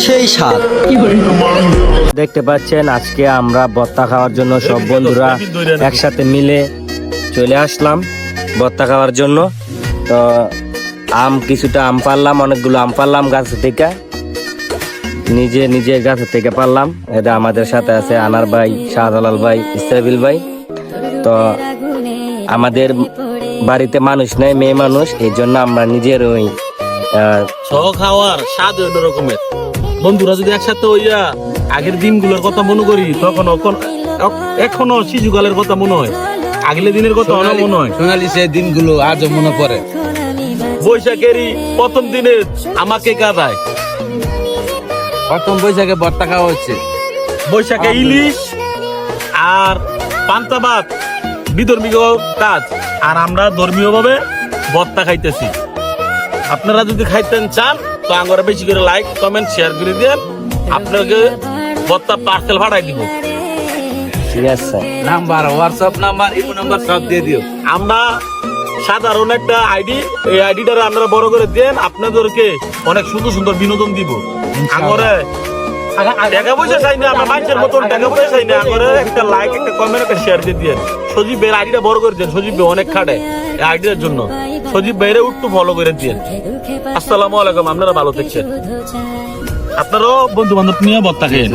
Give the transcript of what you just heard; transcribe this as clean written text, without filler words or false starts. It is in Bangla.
সেই স্বাদ। দেখতে পাচ্ছেন আজকে আমরা ভর্তা খাওয়ার জন্য সব বন্ধুরা একসাথে মিলে চলে আসলাম ভর্তা খাওয়ার জন্য। তো কিছুটা আম পারলাম, অনেকগুলো আম পারলাম গাছ থেকে, নিজের গাছ থেকে পারলাম। এটা আমাদের সাথে আছে আনার ভাই, শাহজালাল ভাই, ইসরাফিল ভাই। তো আমাদের বাড়িতে মানুষ নেই, মেয়ে মানুষ, এই জন্য আমরা নিজের ওই খাওয়ার স্বাদ অন্য রকমের। বন্ধুরা যদি একসাথে হইয়া আগের দিনগুলোর কথা মনে করি, তখন এখনো শিশুকালের কথা মনে হয়, আগের দিনের কথা অনেক মনে হয়। সোনালি সেই দিনগুলো আজও মনে পড়ে। বৈশাখেরই প্রথম দিনে আমাকে কাঁদায়, প্রথম বৈশাখে ভর্তা খাওয়া হচ্ছে। বৈশাখে ইলিশ আর পান্তা ভাত বিধর্মীয় কাজ, আর আমরা ধর্মীয় ভাবে ভর্তা খাইতেছি। আপনারা যদি খাইতেন চান তো আমরা বেশি করে লাইক কমেন্ট শেয়ার করে দেন, আপনাকে ভর্তা পার্সেল ভাড়াই দিব। ঠিক আছে, number, WhatsApp number, imo number সব দিয়ে দিও। আমরা সাধারণ একটা আইডি, এই আইডিটা আপনারা বড় করে দেন, আপনাদেরকে অনেক সুন্দর সুন্দর বিনোদন দিব। আমরা টাকা পয়সা চাই না, আমরা মানুষের মতন টাকা পয়সা চাই না, আমরা একটা লাইক, একটা কমেন্ট, একটা শেয়ার দিয়ে দেন। সজীব ভাইয়ের আইডিটা বড় করে দেন, সজীব ভাই অনেক খাটে এই আইডিটার জন্য। সজীব ভাইয়ের একটু ফলো করে দেন। আসসালামু আলাইকুম, আপনারা ভালো থাকছেন, আপনারাও বন্ধু বান্ধব নিয়ে ভর্তা খেয়ে